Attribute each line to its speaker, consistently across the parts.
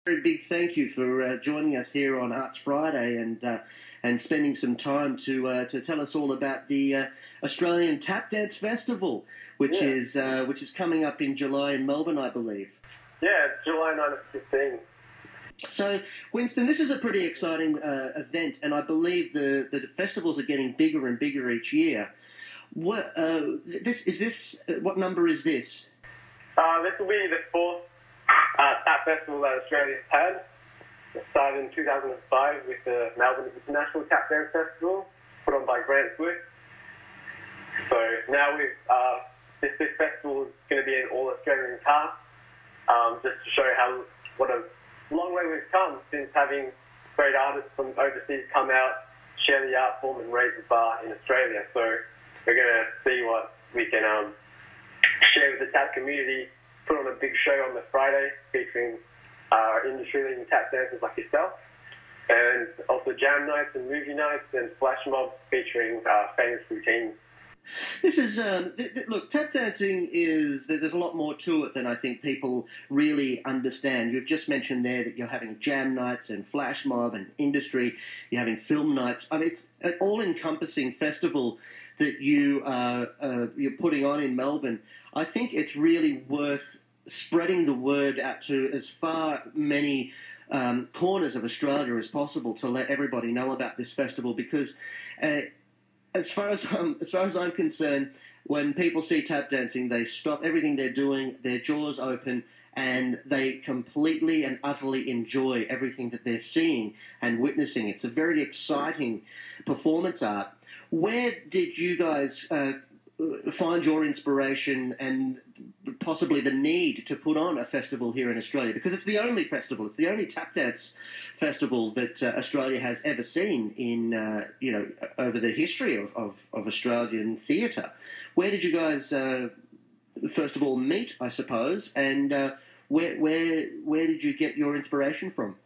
Speaker 1: Very big thank you for joining us here on Arts Friday and spending some time to tell us all about the Australian Tap Dance Festival, which is coming up in July in Melbourne, I believe.
Speaker 2: Yeah, it's July 9 to 15.
Speaker 1: So, Winston, this is a pretty exciting event, and I believe the festivals are getting bigger and bigger each year. What what number is this?
Speaker 2: This will be the fourth Tap Festival that Australia's had. It started in 2005 with the Melbourne International Tap Dance Festival, put on by Grant Swift. So now this festival is going to be an all-Australian cast, just to show what a long way we've come since having great artists from overseas come out, share the art form and raise the bar in Australia. So we're going to see what we can share with the tap community, put on a big show on the Friday featuring industry-leading tap dancers like yourself, and also jam nights and movie nights and flash mobs featuring famous routines.
Speaker 1: This is, look, tap dancing there's a lot more to it than I think people really understand. You've just mentioned there that you're having jam nights and flash mob and industry, you're having film nights. I mean, it's an all-encompassing festival that you're putting on in Melbourne. I think it's really worth spreading the word out to as far many corners of Australia as possible to let everybody know about this festival, because as far as I'm concerned, when people see tap dancing, they stop everything they're doing, their jaws open, and they completely and utterly enjoy everything that they're seeing and witnessing. It's a very exciting performance art. Where did you guys find your inspiration and possibly the need to put on a festival here in Australia? Because it's the only festival, it's the only tap dance festival that Australia has ever seen in, over the history of Australian theatre. Where did you guys, first of all, meet, I suppose, and where did you get your inspiration from?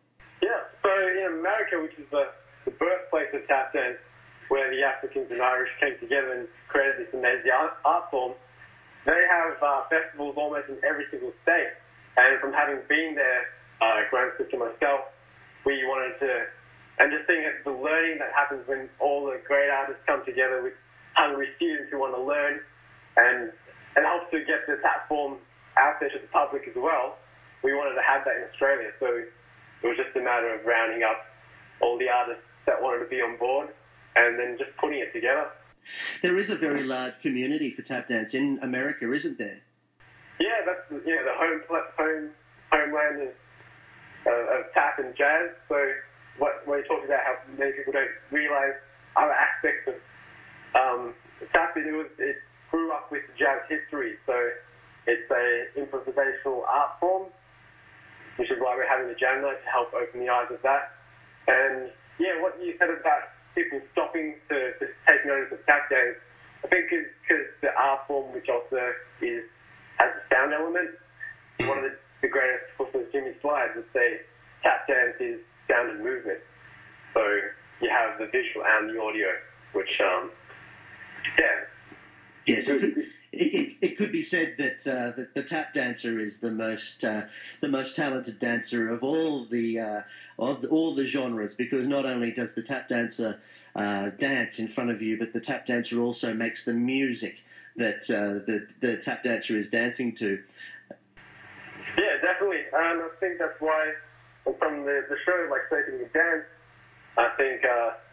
Speaker 2: Yeah, so in America, which is the birthplace of tap dance, where the Africans and Irish came together and created this amazing art form, they have festivals almost in every single state. And from having been there, Grant Swift and myself, we wanted to, and just seeing the learning that happens when all the great artists come together with hungry students who want to learn, and it helps to get the tap form out there to the public as well. We wanted to have that in Australia, so it was just a matter of rounding up all the artists that wanted to be on board, and then just putting it together.
Speaker 1: There is a very large community for tap dance in America, isn't there?
Speaker 2: Yeah, that's the homeland of tap and jazz. So when you talk about how many people don't realise other aspects of tap, it grew up with jazz history. So it's a improvisational art form, which is why we're having the jam night to help open the eyes of that. And yeah, what you said about people stopping to take notice of tap dance, I think is because the art form, which also has a sound element. One of the greatest performers, Jimmy Slide, would say tap dance is sound and movement. So you have the visual and the audio, which
Speaker 1: Yes, it could be said that the tap dancer is the most talented dancer of all the genres, because not only does the tap dancer dance in front of you, but the tap dancer also makes the music that the tap dancer is dancing to.
Speaker 2: Yeah, definitely. I think that's why from the show, like Shaping the Dance, I think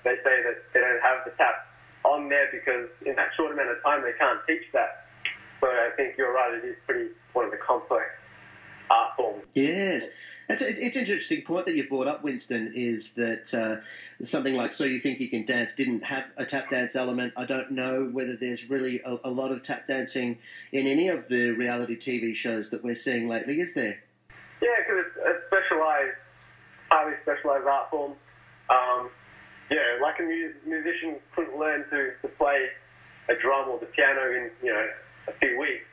Speaker 2: they say that they don't have the tap on there because in that short amount of time they can't teach that. So I think you're right, it is one of the complex art forms.
Speaker 1: Yes. It's an interesting point that you brought up, Winston, is that something like So You Think You Can Dance didn't have a tap dance element. I don't know whether there's really a lot of tap dancing in any of the reality TV shows that we're seeing lately, is there?
Speaker 2: Yeah, because it's a highly specialised art form. Like a musician couldn't learn to play a drum or the piano in, a few weeks.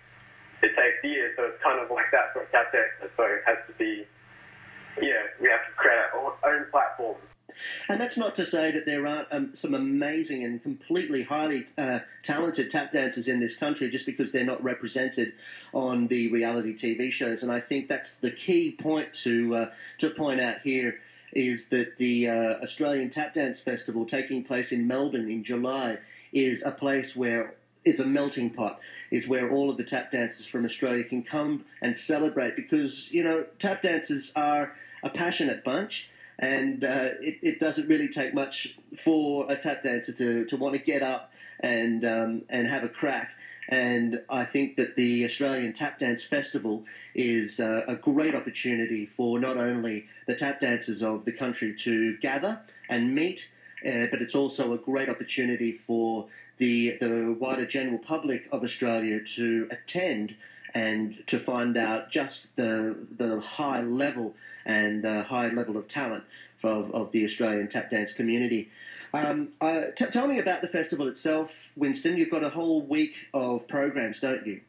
Speaker 2: It takes years, so it's kind of like that for a tap dancer. So it has to be, we have to create our own platform.
Speaker 1: And that's not to say that there aren't some amazing and completely highly talented tap dancers in this country just because they're not represented on the reality TV shows. And I think that's the key point to point out here is that the Australian Tap Dance Festival taking place in Melbourne in July is a place where it's a melting pot. It's where all of the tap dancers from Australia can come and celebrate because, you know, tap dancers are a passionate bunch, and it doesn't really take much for a tap dancer to want to get up and have a crack. And I think that the Australian Tap Dance Festival is a great opportunity for not only the tap dancers of the country to gather and meet, but it's also a great opportunity for the wider general public of Australia to attend and to find out just the high level and high level of talent of the Australian tap dance community. Tell me about the festival itself, Winston. You've got a whole week of programs, don't you?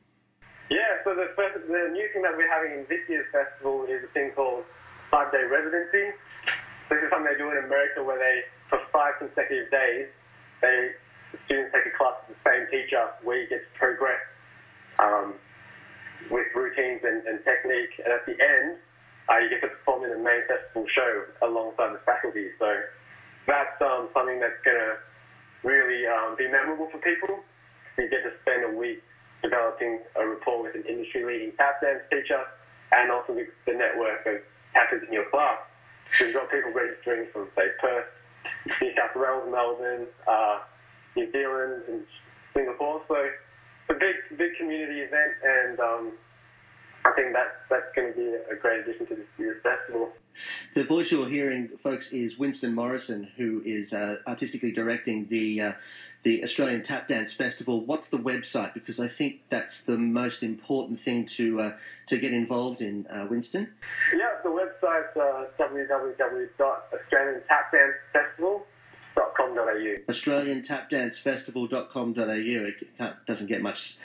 Speaker 2: Yeah, so the new thing that we're having in this year's festival is a thing called 5-day residency. This is something they do in America where for 5 consecutive days, the students take a class with the same teacher where you get to progress with routines and technique, and at the end, you get to perform in the main festival show alongside the faculty. So that's something that's going to really be memorable for people. You get to spend a week developing a rapport with an industry-leading tap dance teacher and also the network of tappers in your class. So you've got people registering from, say, Perth, New South Wales, Melbourne, New Zealand, and Singapore. So it's a big community event, and I think that's going to be a great addition to this year's festival.
Speaker 1: The voice you're hearing, folks, is Winston Morrison, who is artistically directing the Australian Tap Dance Festival. What's the website? Because I think that's the most important thing to get involved in, Winston.
Speaker 2: Yeah, the website's www.australiantapdancefestival.com.au.
Speaker 1: AustralianTapDanceFestival.com.au. It doesn't get much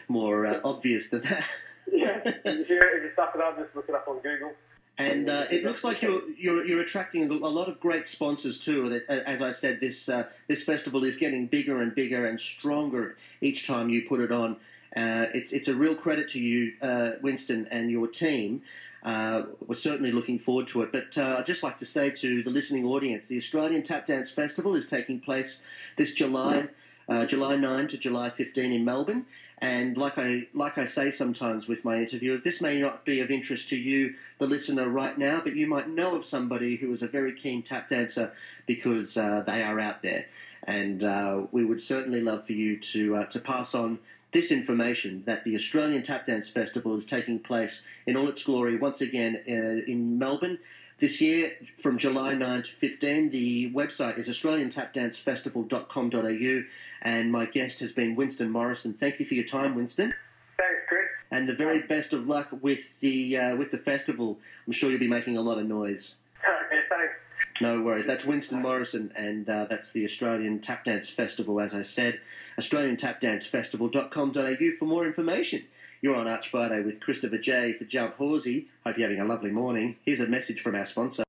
Speaker 1: more obvious than that.
Speaker 2: Yeah, if you stuff it up, just look it up on Google.
Speaker 1: And it looks like you're attracting a lot of great sponsors too. As I said, this festival is getting bigger and bigger and stronger each time you put it on. It's a real credit to you, Winston, and your team. We're certainly looking forward to it. But I'd just like to say to the listening audience, the Australian Tap Dance Festival is taking place this July 9 to July 15 in Melbourne. And like I say sometimes with my interviewers, this may not be of interest to you, the listener, right now, but you might know of somebody who is a very keen tap dancer because they are out there. And we would certainly love for you to pass on this information that the Australian Tap Dance Festival is taking place in all its glory once again in Melbourne. This year, from July 9 to 15, the website is australiantapdancefestival.com.au, and my guest has been Winston Morrison. Thank you for your time, Winston.
Speaker 2: Thanks, Chris.
Speaker 1: And the very best of luck with the festival. I'm sure you'll be making a lot of noise.
Speaker 2: Okay, thanks.
Speaker 1: No worries. That's Winston Morrison, and that's the Australian Tap Dance Festival, as I said, australiantapdancefestival.com.au for more information. You're on Arts Friday with Christopher J. for Jump Horsey. Hope you're having a lovely morning. Here's a message from our sponsor.